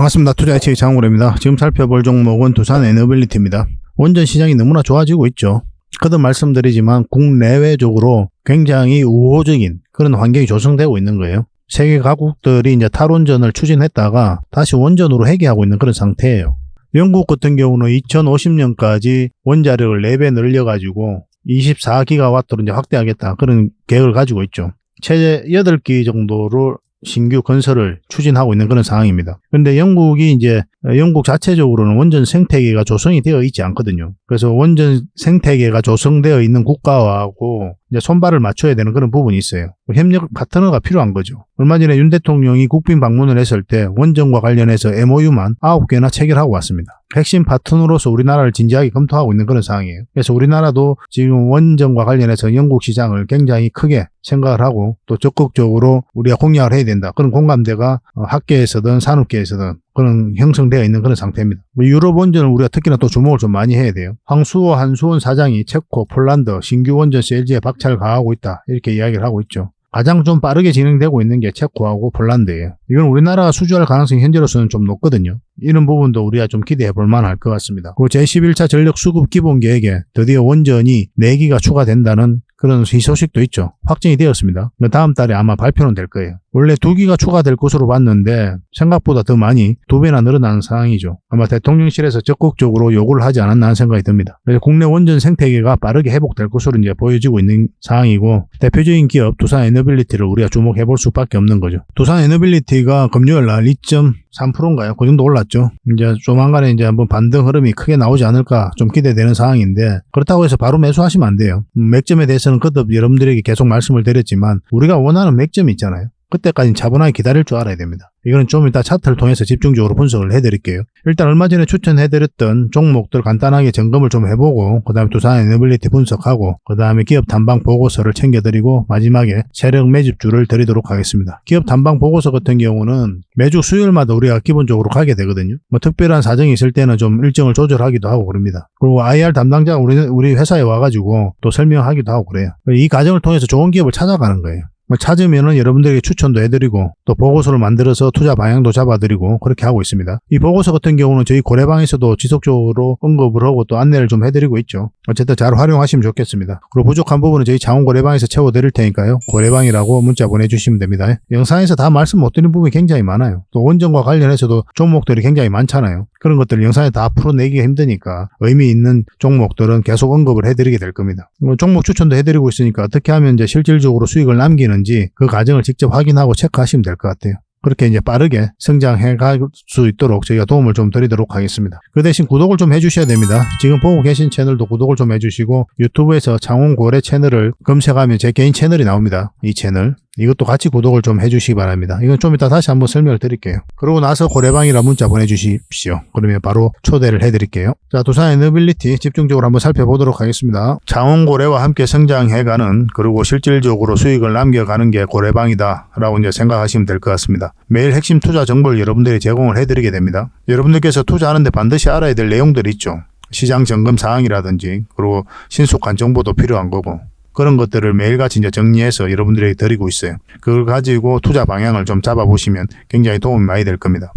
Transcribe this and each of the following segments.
반갑습니다. 투자의치 장훈입니다. 지금 살펴볼 종목은 두산에너빌리티입니다. 원전 시장이 너무나 좋아지고 있죠. 거듭 말씀드리지만 국내외적으로 굉장히 우호적인 그런 환경이 조성되고 있는 거예요. 세계 각국들이 이제 탈원전을 추진했다가 다시 원전으로 회귀하고 있는 그런 상태예요. 영국 같은 경우는 2050년까지 원자력을 4배 늘려가지고 24기가와트로 이제 확대하겠다 그런 계획을 가지고 있죠. 최대 8기 정도로 신규 건설을 추진하고 있는 그런 상황입니다. 그런데 영국이 이제 영국 자체적으로는 원전 생태계가 조성이 되어 있지 않거든요. 그래서 원전 생태계가 조성되어 있는 국가하고 이제 손발을 맞춰야 되는 그런 부분이 있어요. 협력 파트너가 필요한 거죠. 얼마 전에 윤 대통령이 국빈 방문을 했을 때 원전과 관련해서 MOU만 9개나 체결하고 왔습니다. 핵심 파트너로서 우리나라를 진지하게 검토하고 있는 그런 상황이에요. 그래서 우리나라도 지금 원전과 관련해서 영국 시장을 굉장히 크게 생각을 하고 또 적극적으로 우리가 공략을 해야 된다. 그런 공감대가 학계에서든 산업계에서든 그런 형성되어 있는 그런 상태입니다. 유럽 원전을 우리가 특히나 또 주목을 좀 많이 해야 돼요. 황수호 한수원 사장이 체코, 폴란드 신규 원전 CLG에 박차를 가하고 있다. 이렇게 이야기를 하고 있죠. 가장 좀 빠르게 진행되고 있는 게 체코하고 폴란드예요. 이건 우리나라가 수주할 가능성이 현재로서는 좀 높거든요. 이런 부분도 우리가 좀 기대해 볼 만할 것 같습니다. 그리고 제11차 전력 수급 기본 계획에 드디어 원전이 4기가 추가된다는 그런 희소식도 있죠. 확정이 되었습니다. 다음 달에 아마 발표는 될 거예요. 원래 2기가 추가될 것으로 봤는데 생각보다 더 많이 2배나 늘어나는 상황이죠. 아마 대통령실에서 적극적으로 요구를 하지 않았나 하는 생각이 듭니다. 그래서 국내 원전 생태계가 빠르게 회복될 것으로 이제 보여지고 있는 상황이고 대표적인 기업 두산에너빌리티를 우리가 주목해 볼 수밖에 없는 거죠. 두산에너빌리티가 금요일 날 2.3%인가요? 그 정도 올랐죠. 이제 조만간에 이제 한번 반등 흐름이 크게 나오지 않을까 좀 기대되는 상황인데 그렇다고 해서 바로 매수하시면 안 돼요. 맥점에 대해서는 거듭 여러분들에게 계속 말씀을 드렸지만 우리가 원하는 맥점이 있잖아요. 그때까지는 차분하게 기다릴 줄 알아야 됩니다. 이거는 좀 이따 차트를 통해서 집중적으로 분석을 해드릴게요. 일단 얼마 전에 추천해드렸던 종목들 간단하게 점검을 좀 해보고 그 다음에 두산에너빌리티 분석하고 그 다음에 기업 탐방 보고서를 챙겨드리고 마지막에 세력 매집주를 드리도록 하겠습니다. 기업 탐방 보고서 같은 경우는 매주 수요일마다 우리가 기본적으로 가게 되거든요. 뭐 특별한 사정이 있을 때는 좀 일정을 조절하기도 하고 그럽니다. 그리고 IR 담당자가 우리 회사에 와가지고 또 설명하기도 하고 그래요. 이 과정을 통해서 좋은 기업을 찾아가는 거예요. 찾으면은 여러분들에게 추천도 해드리고 또 보고서를 만들어서 투자 방향도 잡아드리고 그렇게 하고 있습니다. 이 보고서 같은 경우는 저희 고래방에서도 지속적으로 언급을 하고 또 안내를 좀 해드리고 있죠. 어쨌든 잘 활용하시면 좋겠습니다. 그리고 부족한 부분은 저희 장원 고래방에서 채워드릴 테니까요. 고래방이라고 문자 보내주시면 됩니다. 영상에서 다 말씀 못 드린 부분이 굉장히 많아요. 또 원전과 관련해서도 종목들이 굉장히 많잖아요. 그런 것들을 영상에 다 풀어내기가 힘드니까 의미 있는 종목들은 계속 언급을 해드리게 될 겁니다. 종목 추천도 해드리고 있으니까 어떻게 하면 이제 실질적으로 수익을 남기는지 그 과정을 직접 확인하고 체크하시면 될 것 같아요. 그렇게 이제 빠르게 성장해 갈 수 있도록 저희가 도움을 좀 드리도록 하겠습니다. 그 대신 구독을 좀 해주셔야 됩니다. 지금 보고 계신 채널도 구독을 좀 해주시고 유튜브에서 장원고래 채널을 검색하면 제 개인 채널이 나옵니다. 이 채널. 이것도 같이 구독을 좀 해주시기 바랍니다. 이건 좀 이따 다시 한번 설명을 드릴게요. 그러고 나서 고래방이라 문자 보내주십시오. 그러면 바로 초대를 해드릴게요. 자, 두산에너빌리티 집중적으로 한번 살펴보도록 하겠습니다. 장원고래와 함께 성장해가는 그리고 실질적으로 수익을 남겨가는 게 고래방이다 라고 이제 생각하시면 될 것 같습니다. 매일 핵심 투자 정보를 여러분들이 제공을 해드리게 됩니다. 여러분들께서 투자하는데 반드시 알아야 될 내용들이 있죠. 시장 점검 사항이라든지 그리고 신속한 정보도 필요한 거고 그런 것들을 매일같이 이제 정리해서 여러분들에게 드리고 있어요. 그걸 가지고 투자 방향을 좀 잡아보시면 굉장히 도움이 많이 될 겁니다.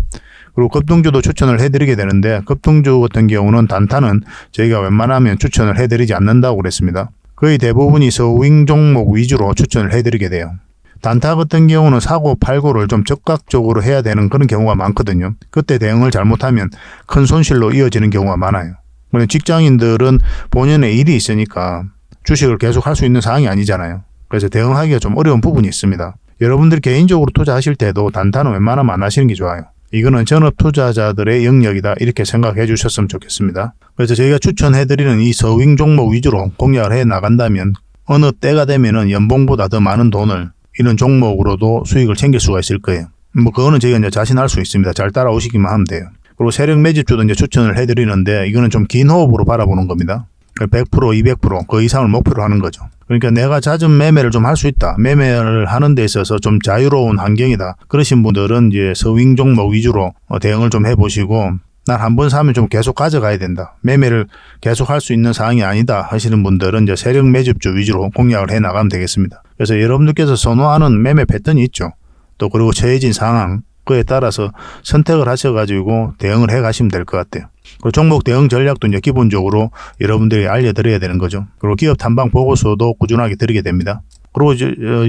그리고 급등주도 추천을 해드리게 되는데 급등주 같은 경우는 단타는 저희가 웬만하면 추천을 해드리지 않는다고 그랬습니다. 거의 대부분이 서윙 종목 위주로 추천을 해드리게 돼요. 단타 같은 경우는 사고 팔고를 좀 적극적으로 해야 되는 그런 경우가 많거든요. 그때 대응을 잘못하면 큰 손실로 이어지는 경우가 많아요. 직장인들은 본연의 일이 있으니까 주식을 계속 할 수 있는 상황이 아니잖아요. 그래서 대응하기가 좀 어려운 부분이 있습니다. 여러분들 개인적으로 투자하실 때도 단타는 웬만하면 안 하시는 게 좋아요. 이거는 전업 투자자들의 영역이다 이렇게 생각해 주셨으면 좋겠습니다. 그래서 저희가 추천해드리는 이 서윙 종목 위주로 공략을 해 나간다면 어느 때가 되면은 연봉보다 더 많은 돈을 이런 종목으로도 수익을 챙길 수가 있을 거예요. 그거는 저희가 이제 자신할 수 있습니다. 잘 따라오시기만 하면 돼요. 그리고 세력 매집주도 이제 추천을 해드리는데 이거는 좀 긴 호흡으로 바라보는 겁니다. 100%, 200%, 그 이상을 목표로 하는 거죠. 그러니까 내가 잦은 매매를 좀 할 수 있다. 매매를 하는 데 있어서 좀 자유로운 환경이다. 그러신 분들은 이제 서윙 종목 위주로 대응을 좀 해보시고 난 한 번 사면 좀 계속 가져가야 된다. 매매를 계속 할 수 있는 상황이 아니다 하시는 분들은 이제 세력 매집주 위주로 공략을 해 나가면 되겠습니다. 그래서 여러분들께서 선호하는 매매 패턴이 있죠. 또 그리고 처해진 상황 그에 따라서 선택을 하셔가지고 대응을 해 가시면 될 것 같아요. 그리고 종목 대응 전략도 이제 기본적으로 여러분들이 알려드려야 되는 거죠. 그리고 기업 탐방 보고서도 꾸준하게 드리게 됩니다. 그리고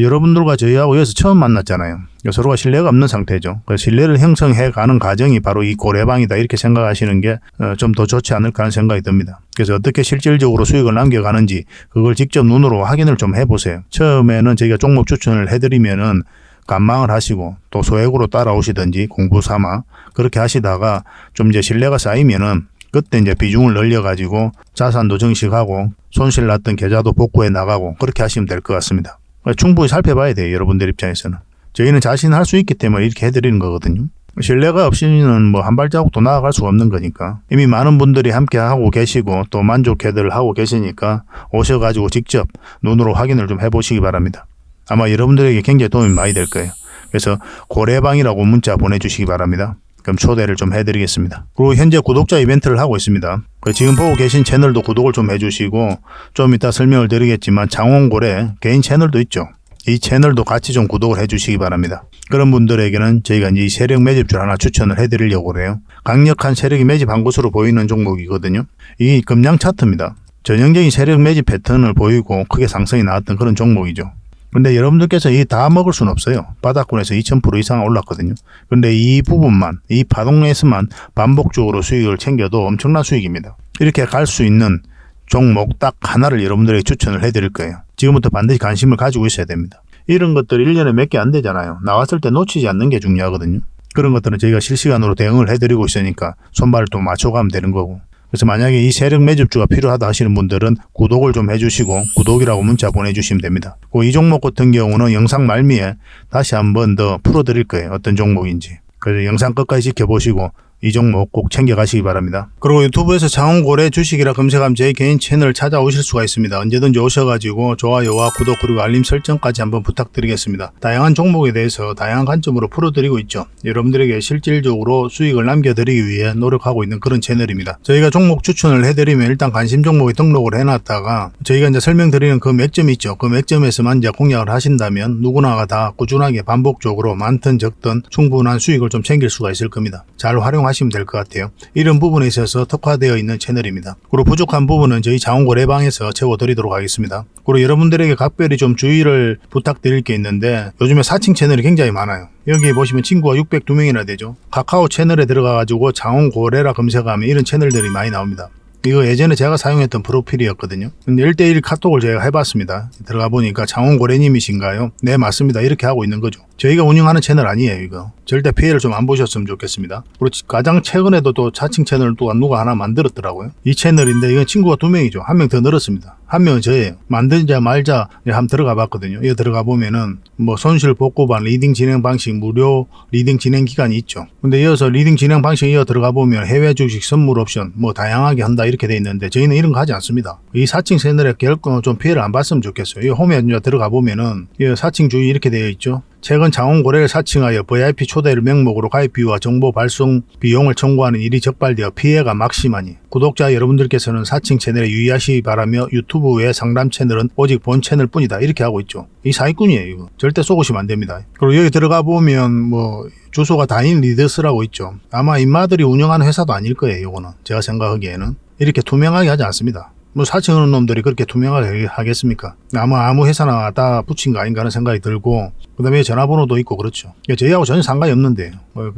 여러분들과 저희하고 여기서 처음 만났잖아요. 서로가 신뢰가 없는 상태죠. 그래서 신뢰를 형성해 가는 과정이 바로 이 고래방이다 이렇게 생각하시는 게 좀 더 좋지 않을까 하는 생각이 듭니다. 그래서 어떻게 실질적으로 수익을 남겨가는지 그걸 직접 눈으로 확인을 좀 해보세요. 처음에는 저희가 종목 추천을 해드리면은 관망을 하시고 또 소액으로 따라오시든지 공부 삼아 그렇게 하시다가 좀 이제 신뢰가 쌓이면은 그때 이제 비중을 늘려가지고 자산도 증식하고 손실 났던 계좌도 복구해 나가고 그렇게 하시면 될 것 같습니다. 충분히 살펴봐야 돼요. 여러분들 입장에서는. 저희는 자신할 수 있기 때문에 이렇게 해드리는 거거든요. 신뢰가 없이는 뭐 한 발자국도 나아갈 수가 없는 거니까. 이미 많은 분들이 함께 하고 계시고 또 만족해들 하고 계시니까 오셔가지고 직접 눈으로 확인을 좀 해보시기 바랍니다. 아마 여러분들에게 굉장히 도움이 많이 될 거예요. 그래서 고래방이라고 문자 보내주시기 바랍니다. 그럼 초대를 좀 해드리겠습니다. 그리고 현재 구독자 이벤트를 하고 있습니다. 지금 보고 계신 채널도 구독을 좀 해주시고 좀 이따 설명을 드리겠지만 장원고래 개인 채널도 있죠. 이 채널도 같이 좀 구독을 해주시기 바랍니다. 그런 분들에게는 저희가 이제 이 세력 매집줄 하나 추천을 해드리려고 그래요. 강력한 세력이 매집한 것으로 보이는 종목이거든요. 이 금량 차트입니다. 전형적인 세력 매집 패턴을 보이고 크게 상승이 나왔던 그런 종목이죠. 근데 여러분들께서 이 다 먹을 수는 없어요. 바닥권에서 2000% 이상 올랐거든요. 근데 이 부분만, 이 파동에서만 반복적으로 수익을 챙겨도 엄청난 수익입니다. 이렇게 갈 수 있는 종목 딱 하나를 여러분들에게 추천을 해드릴 거예요. 지금부터 반드시 관심을 가지고 있어야 됩니다. 이런 것들 1년에 몇 개 안 되잖아요. 나왔을 때 놓치지 않는 게 중요하거든요. 그런 것들은 저희가 실시간으로 대응을 해드리고 있으니까 손발을 또 맞춰가면 되는 거고. 그래서 만약에 이 세력 매집주가 필요하다 하시는 분들은 구독을 좀 해주시고 구독이라고 문자 보내주시면 됩니다. 이 종목 같은 경우는 영상 말미에 다시 한번 더 풀어드릴 거예요. 어떤 종목인지. 그래서 영상 끝까지 지켜보시고 이 종목 꼭 챙겨가시기 바랍니다. 그리고 유튜브에서 장원고래 주식이라 검색하면 제 개인 채널 찾아오실 수가 있습니다. 언제든지 오셔가지고 좋아요와 구독 그리고 알림 설정까지 한번 부탁드리겠습니다. 다양한 종목에 대해서 다양한 관점으로 풀어드리고 있죠. 여러분들에게 실질적으로 수익을 남겨드리기 위해 노력하고 있는 그런 채널입니다. 저희가 종목 추천을 해드리면 일단 관심 종목에 등록을 해놨다가 저희가 이제 설명드리는 그 맥점이 있죠. 그 맥점에서만 이제 공략을 하신다면 누구나가 다 꾸준하게 반복적으로 많든 적든 충분한 수익을 좀 챙길 수가 있을 겁니다. 잘 활용하시면 될 것 같아요. 이런 부분에 있어서 특화되어 있는 채널입니다. 그리고 부족한 부분은 저희 장원고래방에서 채워드리도록 하겠습니다. 그리고 여러분들에게 각별히 좀 주의를 부탁드릴 게 있는데 요즘에 사칭 채널이 굉장히 많아요. 여기 보시면 친구가 602명이나 되죠. 카카오 채널에 들어가가지고 장원고래라 검색하면 이런 채널들이 많이 나옵니다. 이거 예전에 제가 사용했던 프로필이었거든요. 근데 1대1 카톡을 제가 해봤습니다. 들어가 보니까 장원고래님이신가요? 네, 맞습니다. 이렇게 하고 있는 거죠. 저희가 운영하는 채널 아니에요, 이거. 절대 피해를 좀 안 보셨으면 좋겠습니다. 그리고 가장 최근에도 또 자칭 채널을 또 누가 하나 만들었더라고요. 이 채널인데 이건 친구가 2명이죠. 1명 더 늘었습니다. 1명은 저예요. 만들자 말자 한번 들어가 봤거든요. 이거 들어가 보면은 뭐 손실 복구반 리딩 진행 방식 무료 리딩 진행 기간이 있죠. 근데 이어서 리딩 진행 방식 이어 들어가 보면 해외 주식 선물 옵션 뭐 다양하게 한다 이렇게 돼 있는데 저희는 이런 거 하지 않습니다. 이 사칭 채널에 결코 좀 피해를 안 봤으면 좋겠어요. 이 홈에 들어가 보면은 이 사칭 주의 이렇게 되어 있죠. 최근 장원고래를 사칭하여 VIP 초대를 명목으로 가입 비유와 정보 발송 비용을 청구하는 일이 적발되어 피해가 막심하니 구독자 여러분들께서는 사칭 채널에 유의하시기 바라며 유튜브 외 상담 채널은 오직 본 채널 뿐이다 이렇게 하고 있죠. 이 사기꾼이에요. 이거 절대 속으시면 안 됩니다. 그리고 여기 들어가 보면 뭐 주소가 다인 리더스라고 있죠. 아마 인마들이 운영하는 회사도 아닐 거예요. 이거는 제가 생각하기에는 이렇게 투명하게 하지 않습니다. 뭐 사칭하는 놈들이 그렇게 투명하게 하겠습니까? 아무 회사나 다 붙인 거 아닌가 하는 생각이 들고 그 다음에 전화번호도 있고 그렇죠. 저희하고 전혀 상관이 없는데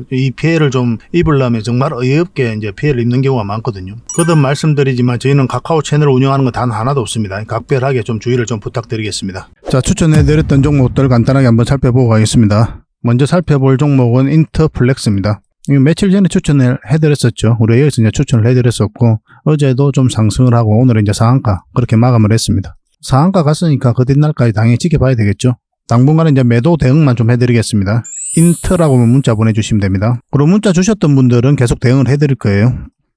이 피해를 좀 입으려면 정말 어이없게 이제 피해를 입는 경우가 많거든요. 거듭 말씀드리지만 저희는 카카오 채널을 운영하는 건 단 하나도 없습니다. 각별하게 좀 주의를 좀 부탁드리겠습니다. 자, 추천해드렸던 종목들 간단하게 한번 살펴보고 가겠습니다. 먼저 살펴볼 종목은 인터플렉스입니다. 며칠 전에 추천을 해드렸었죠. 우리 여기서 이제 추천을 해드렸었고 어제도 좀 상승을 하고 오늘은 이제 상한가 그렇게 마감을 했습니다. 상한가 갔으니까 그 뒷날까지 당연히 지켜봐야 되겠죠. 당분간은 이제 매도 대응만 좀 해드리겠습니다. 인트라고 문자 보내주시면 됩니다. 그리고 문자 주셨던 분들은 계속 대응을 해드릴 거예요.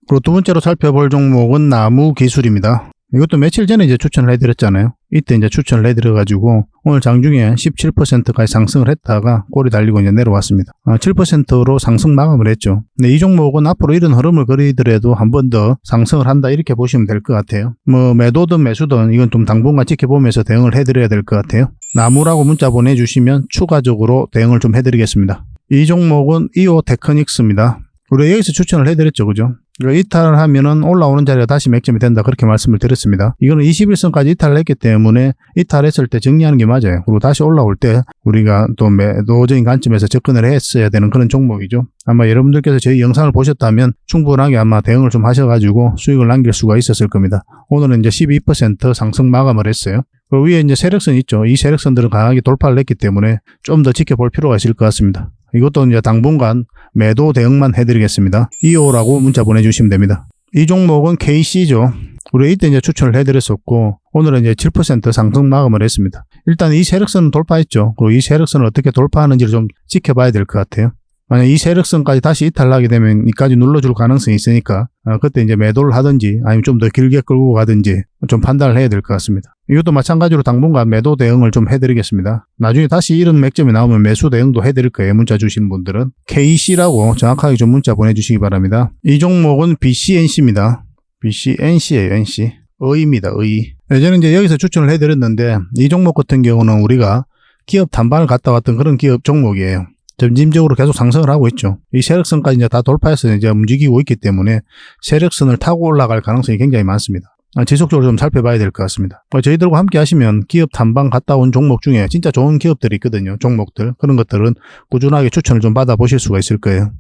그리고 두 번째로 살펴볼 종목은 나무기술입니다. 이것도 며칠 전에 이제 추천을 해드렸잖아요. 이때 이제 추천을 해드려가지고 오늘 장중에 17%까지 상승을 했다가 꼬리 달리고 이제 내려왔습니다. 7%로 상승 마감을 했죠. 근데 이 종목은 앞으로 이런 흐름을 그리더라도 한 번 더 상승을 한다 이렇게 보시면 될 것 같아요. 뭐 매도든 매수든 이건 좀 당분간 지켜보면서 대응을 해드려야 될 것 같아요. 나무라고 문자 보내주시면 추가적으로 대응을 좀 해드리겠습니다. 이 종목은 이오테크닉스입니다. 우리가 여기서 추천을 해드렸죠. 그죠? 이탈을 하면은 올라오는 자리가 다시 맥점이 된다. 그렇게 말씀을 드렸습니다. 이거는 21선까지 이탈을 했기 때문에 이탈했을 때 정리하는 게 맞아요. 그리고 다시 올라올 때 우리가 또 매도적인 관점에서 접근을 했어야 되는 그런 종목이죠. 아마 여러분들께서 저희 영상을 보셨다면 충분하게 아마 대응을 좀 하셔가지고 수익을 남길 수가 있었을 겁니다. 오늘은 이제 12% 상승 마감을 했어요. 그 위에 이제 세력선 있죠. 이 세력선들은 강하게 돌파를 했기 때문에 좀 더 지켜볼 필요가 있을 것 같습니다. 이것도 이제 당분간 매도 대응만 해드리겠습니다. 2호라고 문자 보내주시면 됩니다. 이 종목은 KC죠. 우리 이때 이제 추천을 해드렸었고, 오늘은 이제 7% 상승 마감을 했습니다. 일단 이 세력선은 돌파했죠. 그리고 이 세력선을 어떻게 돌파하는지를 좀 지켜봐야 될 것 같아요. 만약 이 세력선까지 다시 이탈하게 되면 이까지 눌러줄 가능성이 있으니까 그때 이제 매도를 하든지 아니면 좀 더 길게 끌고 가든지 좀 판단을 해야 될 것 같습니다. 이것도 마찬가지로 당분간 매도 대응을 좀 해드리겠습니다. 나중에 다시 이런 맥점이 나오면 매수 대응도 해드릴 거예요. 문자 주시는 분들은 KC라고 정확하게 좀 문자 보내주시기 바랍니다. 이 종목은 BCNC입니다. BCNC예요. NC. 의입니다. 의. 예전에 이제 여기서 추천을 해드렸는데 이 종목 같은 경우는 우리가 기업 단반을 갔다 왔던 그런 기업 종목이에요. 점진적으로 계속 상승을 하고 있죠. 이 세력선까지 이제 다 돌파해서 이제 움직이고 있기 때문에 세력선을 타고 올라갈 가능성이 굉장히 많습니다. 지속적으로 좀 살펴봐야 될 것 같습니다. 저희들과 함께 하시면 기업 단방 갔다 온 종목 중에 진짜 좋은 기업들이 있거든요. 종목들. 그런 것들은 꾸준하게 추천을 좀 받아보실 수가 있을 거예요.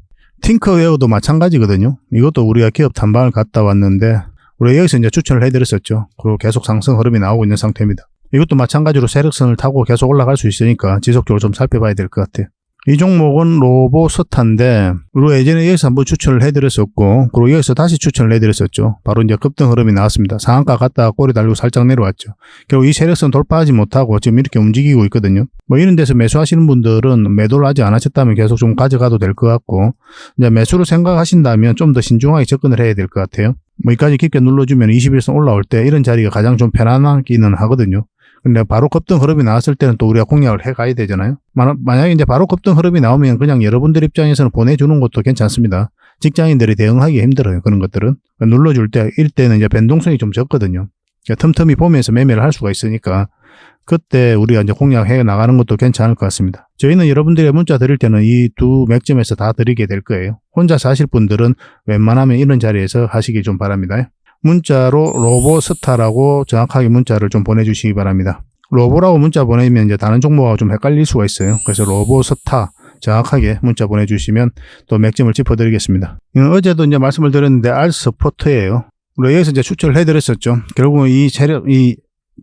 팅커웨어도 마찬가지거든요. 이것도 우리가 기업 단방을 갔다 왔는데 우리가 여기서 이제 추천을 해드렸었죠. 그리고 계속 상승 흐름이 나오고 있는 상태입니다. 이것도 마찬가지로 세력선을 타고 계속 올라갈 수 있으니까 지속적으로 좀 살펴봐야 될 것 같아요. 이 종목은 로보스타인데 우리가 예전에 여기서 한번 추천을 해드렸었고 그리고 여기서 다시 추천을 해드렸었죠. 바로 이제 급등 흐름이 나왔습니다. 상한가 갔다가 꼬리 달리고 살짝 내려왔죠. 결국 이 세력선 돌파하지 못하고 지금 이렇게 움직이고 있거든요. 뭐 이런 데서 매수하시는 분들은 매도를 아직 안 하셨다면 계속 좀 가져가도 될 것 같고 이제 매수를 생각하신다면 좀 더 신중하게 접근을 해야 될 것 같아요. 뭐 여기까지 깊게 눌러주면 21선 올라올 때 이런 자리가 가장 좀 편안하기는 하거든요. 근데 바로 급등 흐름이 나왔을 때는 또 우리가 공략을 해가야 되잖아요. 만약에 이제 바로 급등 흐름이 나오면 그냥 여러분들 입장에서는 보내주는 것도 괜찮습니다. 직장인들이 대응하기 힘들어요. 그런 것들은. 눌러줄 때, 이때는 이제 변동성이 좀 적거든요. 그러니까 틈틈이 보면서 매매를 할 수가 있으니까 그때 우리가 이제 공략해 나가는 것도 괜찮을 것 같습니다. 저희는 여러분들의 문자 드릴 때는 이 두 맥점에서 다 드리게 될 거예요. 혼자서 하실 분들은 웬만하면 이런 자리에서 하시기 좀 바랍니다. 문자로 로보스타라고 정확하게 문자를 좀 보내주시기 바랍니다. 로보라고 문자 보내면 이제 다른 종목하고 좀 헷갈릴 수가 있어요. 그래서 로보스타 정확하게 문자 보내주시면 또 맥점을 짚어드리겠습니다. 어제도 이제 말씀을 드렸는데 알스포트예요. 우리 여기서 이제 추천을 해드렸었죠. 결국은 이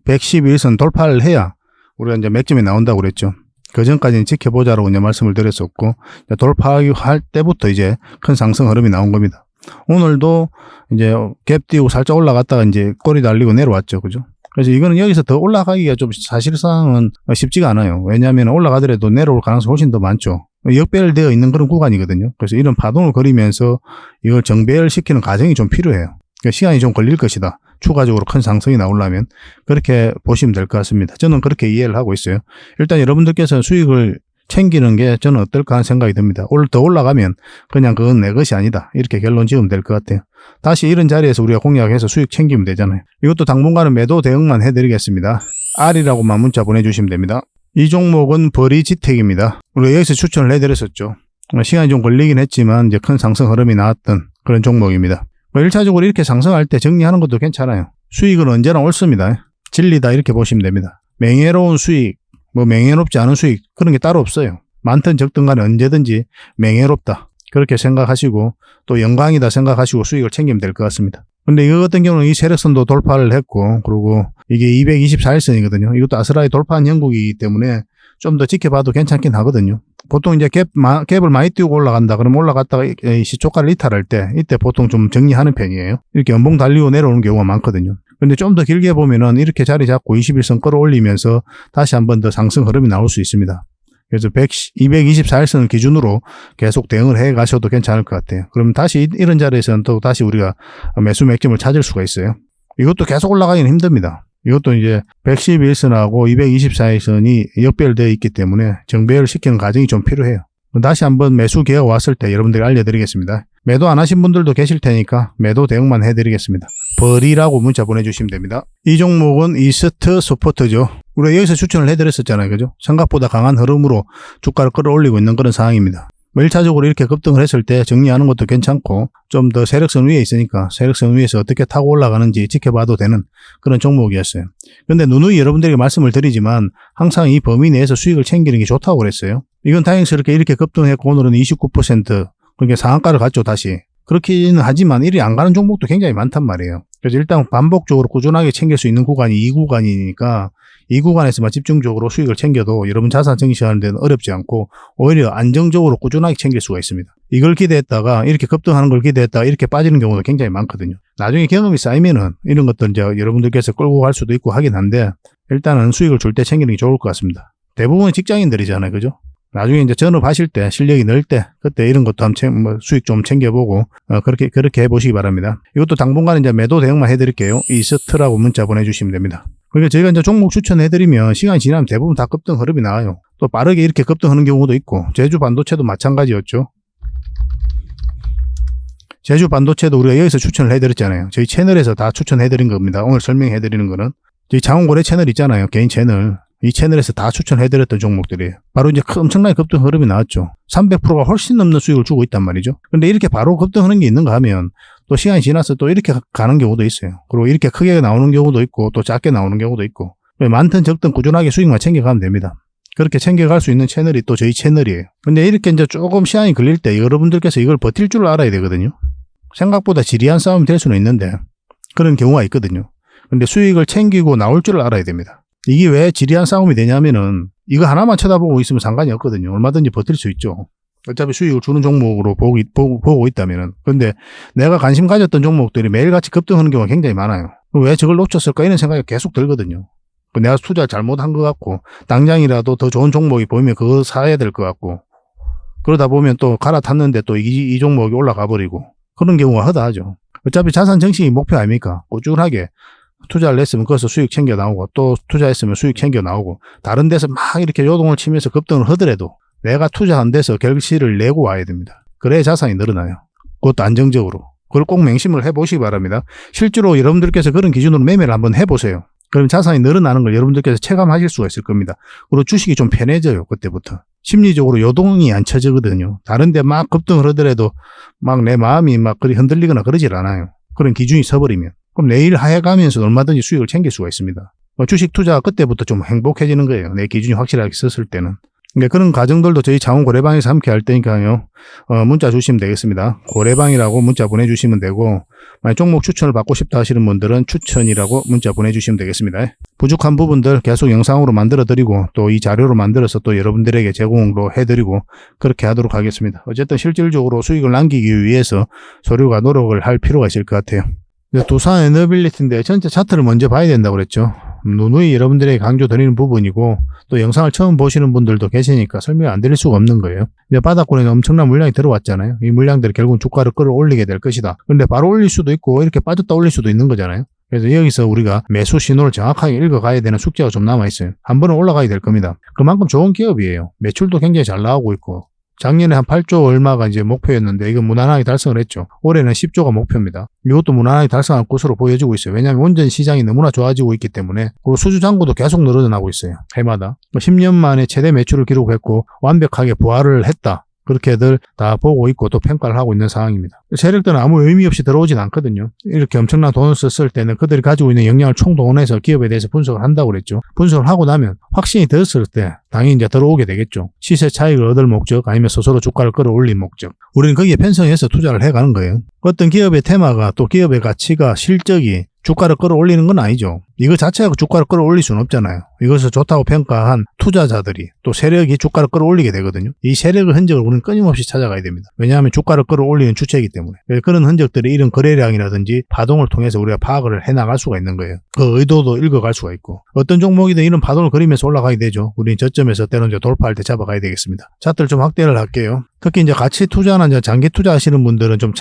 111선 돌파를 해야 우리가 이제 맥점이 나온다고 그랬죠. 그 전까지는 지켜보자라고 이제 말씀을 드렸었고 돌파할 때부터 이제 큰 상승 흐름이 나온 겁니다. 오늘도 이제 갭 띄우고 살짝 올라갔다가 이제 꼬리 달리고 내려왔죠. 그죠? 그래서 이거는 여기서 더 올라가기가 좀 사실상은 쉽지가 않아요. 왜냐하면 올라가더라도 내려올 가능성이 훨씬 더 많죠. 역배열되어 있는 그런 구간이거든요. 그래서 이런 파동을 그리면서 이걸 정배열시키는 과정이 좀 필요해요. 그러니까 시간이 좀 걸릴 것이다. 추가적으로 큰 상승이 나오려면 그렇게 보시면 될 것 같습니다. 저는 그렇게 이해를 하고 있어요. 일단 여러분들께서 수익을 챙기는 게 저는 어떨까 하는 생각이 듭니다. 더 올라가면 그냥 그건 내 것이 아니다. 이렇게 결론 지으면 될 것 같아요. 다시 이런 자리에서 우리가 공략해서 수익 챙기면 되잖아요. 이것도 당분간은 매도 대응만 해드리겠습니다. R이라고만 문자 보내주시면 됩니다. 이 종목은 버리지텍입니다. 우리가 여기서 추천을 해드렸었죠. 시간이 좀 걸리긴 했지만 이제 큰 상승 흐름이 나왔던 그런 종목입니다. 1차적으로 이렇게 상승할 때 정리하는 것도 괜찮아요. 수익은 언제나 옳습니다. 진리다 이렇게 보시면 됩니다. 맹해로운 수익, 맹해롭지 않은 수익 그런 게 따로 없어요. 많든 적든 간에 언제든지 맹해롭다 그렇게 생각하시고 또 영광이다 생각하시고 수익을 챙기면 될 것 같습니다. 근데 이거 같은 경우는 이 세력선도 돌파를 했고 그리고 이게 224일선이거든요. 이것도 아스라이 돌파한 형국이기 때문에 좀 더 지켜봐도 괜찮긴 하거든요. 보통 이제 갭을 많이 띄우고 올라간다. 그럼 올라갔다가 시초가를 이탈할 때 이때 보통 좀 정리하는 편이에요. 이렇게 연봉 달리고 내려오는 경우가 많거든요. 근데 좀 더 길게 보면은 이렇게 자리 잡고 21선 끌어올리면서 다시 한 번 더 상승 흐름이 나올 수 있습니다. 그래서 224일선을 기준으로 계속 대응을 해 가셔도 괜찮을 것 같아요. 그럼 다시 이런 자리에서는 또 다시 우리가 매수 맥점을 찾을 수가 있어요. 이것도 계속 올라가기는 힘듭니다. 이것도 이제 111선하고 224일선이 역배열되어 있기 때문에 정배열을 시키는 과정이 좀 필요해요. 다시 한번 매수 기회가 왔을 때 여러분들이 알려드리겠습니다. 매도 안 하신 분들도 계실 테니까 매도 대응만 해드리겠습니다. 벌이라고 문자 보내주시면 됩니다. 이 종목은 이스트 소포트죠. 우리가 여기서 추천을 해드렸었잖아요. 그죠? 생각보다 강한 흐름으로 주가를 끌어올리고 있는 그런 상황입니다. 뭐 1차적으로 이렇게 급등을 했을 때 정리하는 것도 괜찮고 좀 더 세력선 위에 있으니까 세력선 위에서 어떻게 타고 올라가는지 지켜봐도 되는 그런 종목이었어요. 근데 누누이 여러분들에게 말씀을 드리지만 항상 이 범위 내에서 수익을 챙기는 게 좋다고 그랬어요. 이건 다행스럽게 이렇게 급등했고 오늘은 29% 그러니까 상한가를 갔죠 다시. 그렇기는 하지만 이리 안 가는 종목도 굉장히 많단 말이에요. 그래서 일단 반복적으로 꾸준하게 챙길 수 있는 구간이 이 구간이니까 이 구간에서만 집중적으로 수익을 챙겨도 여러분 자산 정리하는 데는 어렵지 않고 오히려 안정적으로 꾸준하게 챙길 수가 있습니다. 이걸 기대했다가 이렇게 급등하는 걸 기대했다가 이렇게 빠지는 경우도 굉장히 많거든요. 나중에 경험이 쌓이면은 이런 것들 이제 여러분들께서 끌고 갈 수도 있고 하긴 한데 일단은 수익을 줄 때 챙기는 게 좋을 것 같습니다. 대부분 직장인들이잖아요. 그죠? 나중에 이제 전업하실 때 실력이 늘 때 그때 이런 것도 한번 수익 좀 챙겨보고 그렇게 해보시기 바랍니다. 이것도 당분간 이제 매도 대응만 해드릴게요. 이스트라고 문자 보내주시면 됩니다. 그러니까 저희가 이제 종목 추천해드리면 시간이 지나면 대부분 다 급등 흐름이 나와요. 또 빠르게 이렇게 급등하는 경우도 있고 제주 반도체도 마찬가지였죠. 제주 반도체도 우리가 여기서 추천을 해드렸잖아요. 저희 채널에서 다 추천해드린 겁니다. 오늘 설명해드리는 거는 저희 장원고래 채널 있잖아요. 개인 채널. 이 채널에서 다 추천해드렸던 종목들이에요. 바로 이제 엄청나게 급등 흐름이 나왔죠. 300%가 훨씬 넘는 수익을 주고 있단 말이죠. 근데 이렇게 바로 급등하는 게 있는가 하면 또 시간이 지나서 또 이렇게 가는 경우도 있어요. 그리고 이렇게 크게 나오는 경우도 있고 또 작게 나오는 경우도 있고 많든 적든 꾸준하게 수익만 챙겨가면 됩니다. 그렇게 챙겨갈 수 있는 채널이 또 저희 채널이에요. 근데 이렇게 이제 조금 시간이 걸릴 때 여러분들께서 이걸 버틸 줄 알아야 되거든요. 생각보다 지리한 싸움이 될 수는 있는데 그런 경우가 있거든요. 근데 수익을 챙기고 나올 줄 알아야 됩니다. 이게 왜 지리한 싸움이 되냐면은 이거 하나만 쳐다보고 있으면 상관이 없거든요. 얼마든지 버틸 수 있죠. 어차피 수익을 주는 종목으로 보고 있다면은. 근데 내가 관심 가졌던 종목들이 매일같이 급등하는 경우가 굉장히 많아요. 왜 저걸 놓쳤을까 이런 생각이 계속 들거든요. 내가 투자를 잘못한 것 같고 당장이라도 더 좋은 종목이 보이면 그거 사야 될 것 같고 그러다 보면 또 갈아탔는데 또 이 종목이 올라가 버리고 그런 경우가 허다하죠. 어차피 자산 정식이 목표 아닙니까? 꾸준하게 투자를 했으면 거기서 수익 챙겨 나오고 또 투자했으면 수익 챙겨 나오고 다른 데서 막 이렇게 요동을 치면서 급등을 하더라도 내가 투자한 데서 결실을 내고 와야 됩니다. 그래야 자산이 늘어나요. 그것도 안정적으로. 그걸 꼭 맹심을 해보시기 바랍니다. 실제로 여러분들께서 그런 기준으로 매매를 한번 해보세요. 그럼 자산이 늘어나는 걸 여러분들께서 체감하실 수가 있을 겁니다. 그리고 주식이 좀 편해져요. 그때부터. 심리적으로 요동이 안 쳐지거든요. 다른 데 막 급등을 하더라도 막 내 마음이 막 그리 흔들리거나 그러질 않아요. 그런 기준이 서버리면. 그럼 내일 해가면서 얼마든지 수익을 챙길 수가 있습니다. 주식 투자가 그때부터 좀 행복해지는 거예요. 내 기준이 확실하게 썼을 때는. 그러니까 그런 과정들도 저희 장원 고래방에서 함께 할 테니까요. 문자 주시면 되겠습니다. 고래방이라고 문자 보내주시면 되고 만약 종목 추천을 받고 싶다 하시는 분들은 추천이라고 문자 보내주시면 되겠습니다. 부족한 부분들 계속 영상으로 만들어드리고 또 이 자료로 만들어서 또 여러분들에게 제공도 해드리고 그렇게 하도록 하겠습니다. 어쨌든 실질적으로 수익을 남기기 위해서 소류가 노력을 할 필요가 있을 것 같아요. 두산 에너빌리티인데 전체 차트를 먼저 봐야 된다고 그랬죠. 누누이 여러분들에게 강조드리는 부분이고 또 영상을 처음 보시는 분들도 계시니까 설명을 안 드릴 수가 없는 거예요. 이제 바닥권에 엄청난 물량이 들어왔잖아요. 이 물량들이 결국은 주가를 끌어올리게 될 것이다. 근데 바로 올릴 수도 있고 이렇게 빠졌다 올릴 수도 있는 거잖아요. 그래서 여기서 우리가 매수 신호를 정확하게 읽어가야 되는 숙제가 좀 남아있어요. 한 번은 올라가야 될 겁니다. 그만큼 좋은 기업이에요. 매출도 굉장히 잘 나오고 있고 작년에 한 8조 얼마가 이제 목표였는데 이건 무난하게 달성을 했죠. 올해는 10조가 목표입니다. 이것도 무난하게 달성할 것으로 보여지고 있어요. 왜냐하면 원전 시장이 너무나 좋아지고 있기 때문에 그리고 수주 잔고도 계속 늘어나고 있어요. 해마다. 10년 만에 최대 매출을 기록했고 완벽하게 부활을 했다. 그렇게들 다 보고 있고 또 평가를 하고 있는 상황입니다. 세력들은 아무 의미 없이 들어오진 않거든요. 이렇게 엄청난 돈을 썼을 때는 그들이 가지고 있는 역량을 총동원해서 기업에 대해서 분석을 한다고 그랬죠. 분석을 하고 나면 확신이 들었을 때 당연히 이제 들어오게 되겠죠. 시세 차익을 얻을 목적 아니면 스스로 주가를 끌어올릴 목적. 우리는 거기에 편성해서 투자를 해가는 거예요. 어떤 기업의 테마가 또 기업의 가치가 실적이 주가를 끌어올리는 건 아니죠. 이거 자체가 주가를 끌어올릴 수는 없잖아요. 이것을 좋다고 평가한 투자자들이 또 세력이 주가를 끌어올리게 되거든요. 이 세력의 흔적을 우리는 끊임없이 찾아가야 됩니다. 왜냐하면 주가를 끌어올리는 주체이기 때문에. 그런 흔적들이 이런 거래량이라든지 파동을 통해서 우리가 파악을 해나갈 수가 있는 거예요. 그 의도도 읽어갈 수가 있고 어떤 종목이든 이런 파동을 그리면서 올라가게 되죠. 우리는 저점에서 때는 이제 돌파할 때 잡아가야 되겠습니다. 차트를 좀 확대를 할게요. 특히 이제 가치 투자나 이제 장기 투자하시는 분들은 좀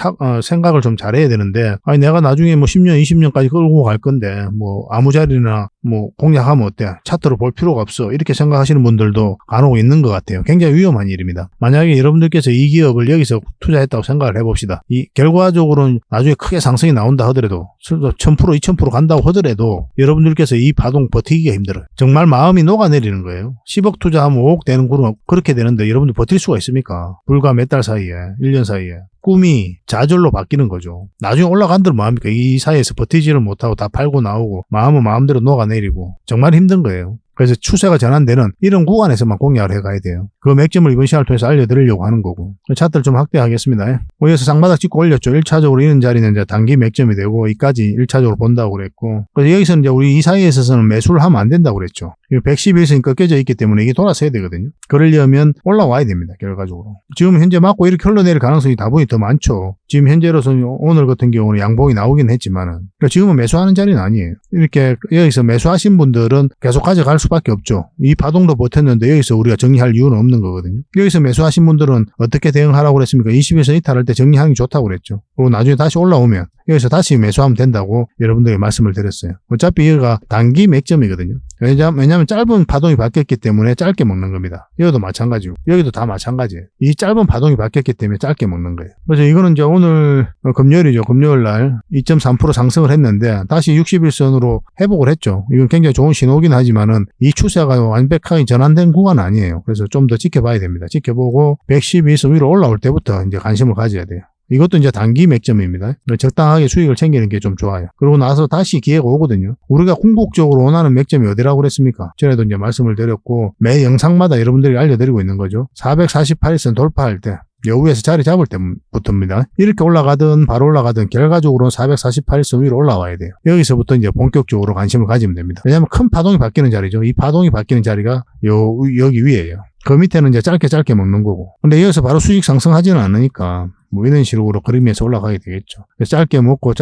생각을 좀 잘해야 되는데, 아니 내가 나중에 뭐 10년, 20년까지 끌고 갈 건데 뭐 아무 자리나 뭐 공략하면 어때? 차트로 볼 필요가 없어. 이렇게 생각하시는 분들도 간혹 있는 것 같아요. 굉장히 위험한 일입니다. 만약에 여러분들께서 이 기업을 여기서 투자했다고 생각을 해봅시다. 이 결과적으로는 나중에 크게 상승이 나온다 하더라도 1000%, 2000% 간다고 하더라도 여러분들께서 이 파동 버티기가 힘들어요. 정말 마음이 녹아내리는 거예요. 10억 투자하면 5억 되는 구는 그렇게 되는데 여러분들 버틸 수가 있습니까? 불과 몇 달 사이에, 1년 사이에. 꿈이 좌절로 바뀌는 거죠. 나중에 올라간들 뭐합니까? 이 사이에서 버티지를 못하고 다 팔고 나오고 마음은 마음대로 녹아내리고 정말 힘든 거예요. 그래서 추세가 전환되는 이런 구간에서만 공략을 해가야 돼요. 그 맥점을 이번 시간을 통해서 알려드리려고 하는 거고. 차트를 좀 확대하겠습니다. 여기서 쌍바닥 찍고 올렸죠. 1차적으로 이런 자리는 이제 단기 맥점이 되고 이까지 1차적으로 본다고 그랬고. 그래서 여기서는 이제 우리 이 사이에 있어서는 매수를 하면 안 된다고 그랬죠. 111선이 꺾여져 있기 때문에 이게 돌아서야 되거든요. 그러려면 올라와야 됩니다. 결과적으로. 지금 현재 맞고 이렇게 흘러내릴 가능성이 다분히 더 많죠. 지금 현재로서는 오늘 같은 경우는 양봉이 나오긴 했지만은 그러니까 지금은 매수하는 자리는 아니에요. 이렇게 여기서 매수하신 분들은 계속 가져갈 수밖에 없죠. 이 파동도 버텼는데 여기서 우리가 정리할 이유는 없는 거거든요. 여기서 매수하신 분들은 어떻게 대응하라고 그랬습니까? 21선 이탈할 때 정리하는 게 좋다고 그랬죠. 그리고 나중에 다시 올라오면 여기서 다시 매수하면 된다고 여러분들에게 말씀을 드렸어요. 어차피 여기가 단기 맥점이거든요. 왜냐하면 짧은 파동이 바뀌었기 때문에 짧게 먹는 겁니다. 여기도 마찬가지고 여기도 다 마찬가지예요. 이 짧은 파동이 바뀌었기 때문에 짧게 먹는 거예요. 그래서 이거는 이제 오늘 금요일이죠. 금요일 날 2.3% 상승을 했는데 다시 61선으로 회복을 했죠. 이건 굉장히 좋은 신호긴 하지만은 이 추세가 완벽하게 전환된 구간은 아니에요. 그래서 좀 더 지켜봐야 됩니다. 지켜보고 112선 위로 올라올 때부터 이제 관심을 가져야 돼요. 이것도 이제 단기 맥점입니다. 적당하게 수익을 챙기는 게 좀 좋아요. 그러고 나서 다시 기회가 오거든요. 우리가 궁극적으로 원하는 맥점이 어디라고 그랬습니까? 전에도 이제 말씀을 드렸고 매 영상마다 여러분들이 알려드리고 있는 거죠. 448선 돌파할 때 여우에서 자리 잡을 때부터입니다. 이렇게 올라가든 바로 올라가든 결과적으로는 448선 위로 올라와야 돼요. 여기서부터 이제 본격적으로 관심을 가지면 됩니다. 왜냐하면 큰 파동이 바뀌는 자리죠. 이 파동이 바뀌는 자리가 여기 위에요. 그 밑에는 이제 짧게 먹는 거고. 근데 여기서 바로 수익 상승하지는 않으니까 뭐 이런 식으로 그림에서 올라가게 되겠죠. 짧게 먹고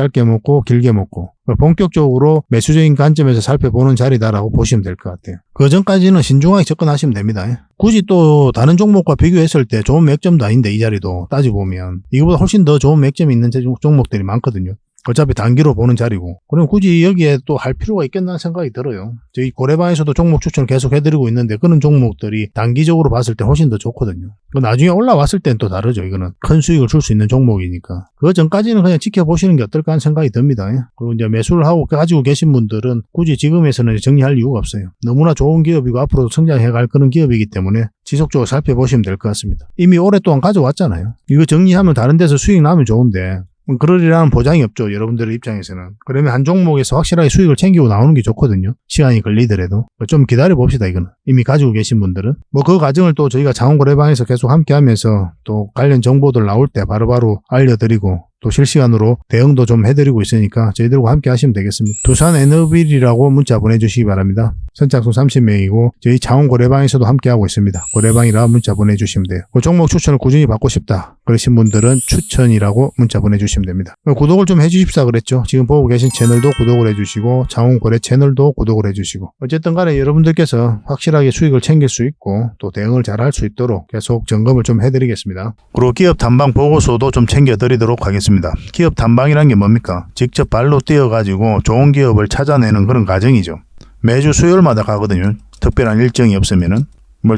길게 먹고 본격적으로 매수적인 관점에서 살펴보는 자리다라고 보시면 될 것 같아요. 그 전까지는 신중하게 접근하시면 됩니다. 굳이 또 다른 종목과 비교했을 때 좋은 맥점도 아닌데 이 자리도 따져보면 이거보다 훨씬 더 좋은 맥점이 있는 종목들이 많거든요. 어차피 단기로 보는 자리고. 그럼 굳이 여기에 또 할 필요가 있겠나 생각이 들어요. 저희 고래방에서도 종목 추천을 계속 해드리고 있는데 그런 종목들이 단기적으로 봤을 때 훨씬 더 좋거든요. 나중에 올라왔을 땐 또 다르죠. 이거는 큰 수익을 줄 수 있는 종목이니까. 그 전까지는 그냥 지켜보시는 게 어떨까 하는 생각이 듭니다. 그리고 이제 매수를 하고 가지고 계신 분들은 굳이 지금에서는 정리할 이유가 없어요. 너무나 좋은 기업이고 앞으로도 성장해갈 그런 기업이기 때문에 지속적으로 살펴보시면 될 것 같습니다. 이미 오랫동안 가져왔잖아요. 이거 정리하면 다른 데서 수익 나면 좋은데 그러리라는 보장이 없죠. 여러분들의 입장에서는. 그러면 한 종목에서 확실하게 수익을 챙기고 나오는 게 좋거든요. 시간이 걸리더라도. 좀 기다려 봅시다. 이거는. 이미 가지고 계신 분들은. 그 과정을 또 저희가 장원고래방에서 계속 함께 하면서 또 관련 정보들 나올 때 바로바로 알려드리고 또 실시간으로 대응도 좀 해드리고 있으니까 저희들과 함께 하시면 되겠습니다. 두산 에너빌이라고 문자 보내주시기 바랍니다. 선착순 30명이고 저희 장원고래방에서도 함께하고 있습니다. 고래방이라 문자 보내주시면 돼요. 그 종목 추천을 꾸준히 받고 싶다 그러신 분들은 추천이라고 문자 보내주시면 됩니다. 구독을 좀 해주십사 그랬죠. 지금 보고 계신 채널도 구독을 해주시고 장원고래 채널도 구독을 해주시고 어쨌든 간에 여러분들께서 확실하게 수익을 챙길 수 있고 또 대응을 잘 할 수 있도록 계속 점검을 좀 해드리겠습니다. 그리고 기업 탐방 보고서도 좀 챙겨드리도록 하겠습니다. 기업 탐방이란 게 뭡니까? 직접 발로 뛰어가지고 좋은 기업을 찾아내는 그런 과정이죠. 매주 수요일마다 가거든요. 특별한 일정이 없으면은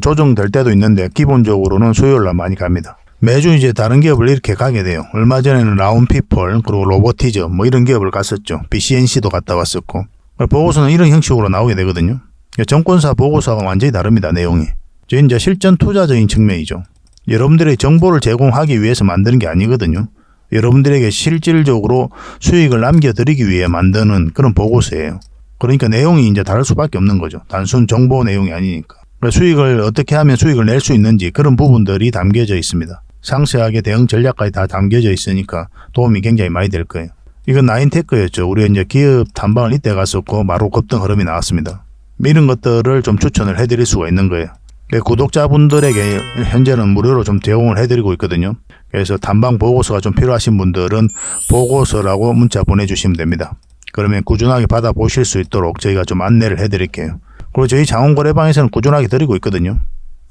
조정될 때도 있는데 기본적으로는 수요일날 많이 갑니다. 매주 이제 다른 기업을 이렇게 가게 돼요. 얼마 전에는 라운피플 그리고 로보티즈 이런 기업을 갔었죠. BCNC도 갔다 왔었고 보고서는 이런 형식으로 나오게 되거든요. 정권사 보고서가 완전히 다릅니다. 내용이. 이제 실전 투자적인 측면이죠. 여러분들의 정보를 제공하기 위해서 만드는 게 아니거든요. 여러분들에게 실질적으로 수익을 남겨드리기 위해 만드는 그런 보고서예요. 그러니까 내용이 이제 다를 수밖에 없는 거죠. 단순 정보 내용이 아니니까. 수익을 어떻게 하면 수익을 낼 수 있는지 그런 부분들이 담겨져 있습니다. 상세하게 대응 전략까지 다 담겨져 있으니까 도움이 굉장히 많이 될 거예요. 이건 나인테크였죠. 우리가 이제 기업 탐방을 이때 갔었고 바로 급등 흐름이 나왔습니다. 이런 것들을 좀 추천을 해드릴 수가 있는 거예요. 구독자분들에게 현재는 무료로 좀 제공을 해드리고 있거든요. 그래서 탐방 보고서가 좀 필요하신 분들은 보고서라고 문자 보내주시면 됩니다. 그러면 꾸준하게 받아보실 수 있도록 저희가 좀 안내를 해드릴게요. 그리고 저희 장원고래방에서는 꾸준하게 드리고 있거든요.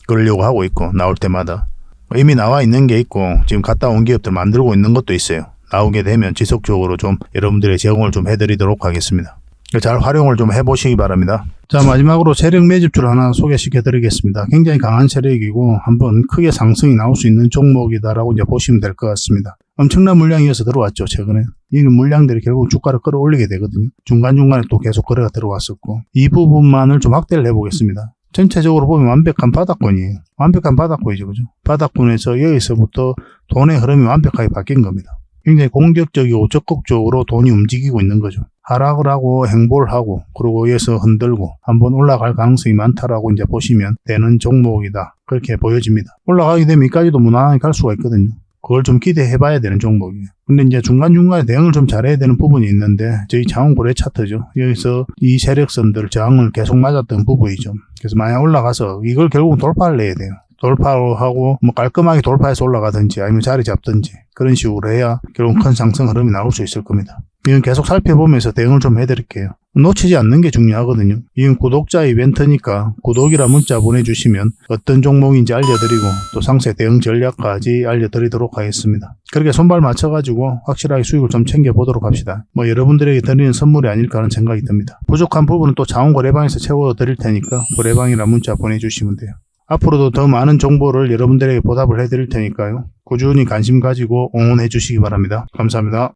그러려고 하고 있고 나올 때마다. 이미 나와 있는 게 있고 지금 갔다 온 기업들 만들고 있는 것도 있어요. 나오게 되면 지속적으로 좀 여러분들의 제공을 좀 해드리도록 하겠습니다. 잘 활용을 좀 해보시기 바랍니다. 자, 마지막으로 세력 매집주를 하나 소개시켜 드리겠습니다. 굉장히 강한 세력이고 한번 크게 상승이 나올 수 있는 종목이다라고 이제 보시면 될 것 같습니다. 엄청난 물량이 이어서 들어왔죠, 최근에. 이 물량들이 결국 주가를 끌어올리게 되거든요. 중간중간에 또 계속 거래가 들어왔었고. 이 부분만을 좀 확대를 해보겠습니다. 전체적으로 보면 완벽한 바닥권이에요. 완벽한 바닥권이죠, 그죠? 바닥권에서 여기서부터 돈의 흐름이 완벽하게 바뀐 겁니다. 굉장히 공격적이고 적극적으로 돈이 움직이고 있는 거죠. 하락을 하고 행보를 하고 그리고 여기서 흔들고 한번 올라갈 가능성이 많다라고 이제 보시면 되는 종목이다. 그렇게 보여집니다. 올라가게 되면 여기까지도 무난하게 갈 수가 있거든요. 그걸 좀 기대해 봐야 되는 종목이에요. 근데 이제 중간중간에 대응을 좀 잘해야 되는 부분이 있는데 저희 장원고래 차트죠. 여기서 이 세력선들 저항을 계속 맞았던 부분이죠. 그래서 만약 올라가서 이걸 결국은 돌파를 해야 돼요. 돌파하고 뭐 깔끔하게 돌파해서 올라가든지 아니면 자리 잡든지 그런 식으로 해야 결국 큰 상승 흐름이 나올 수 있을 겁니다. 이건 계속 살펴보면서 대응을 좀 해드릴게요. 놓치지 않는 게 중요하거든요. 이건 구독자 이벤트니까 구독이라 문자 보내주시면 어떤 종목인지 알려드리고 또 상세 대응 전략까지 알려드리도록 하겠습니다. 그렇게 손발 맞춰가지고 확실하게 수익을 좀 챙겨보도록 합시다. 뭐 여러분들에게 드리는 선물이 아닐까 하는 생각이 듭니다. 부족한 부분은 또 자원거래방에서 채워드릴 테니까 거래방이라 문자 보내주시면 돼요. 앞으로도 더 많은 정보를 여러분들에게 보답을 해드릴 테니까요. 꾸준히 관심 가지고 응원해 주시기 바랍니다. 감사합니다.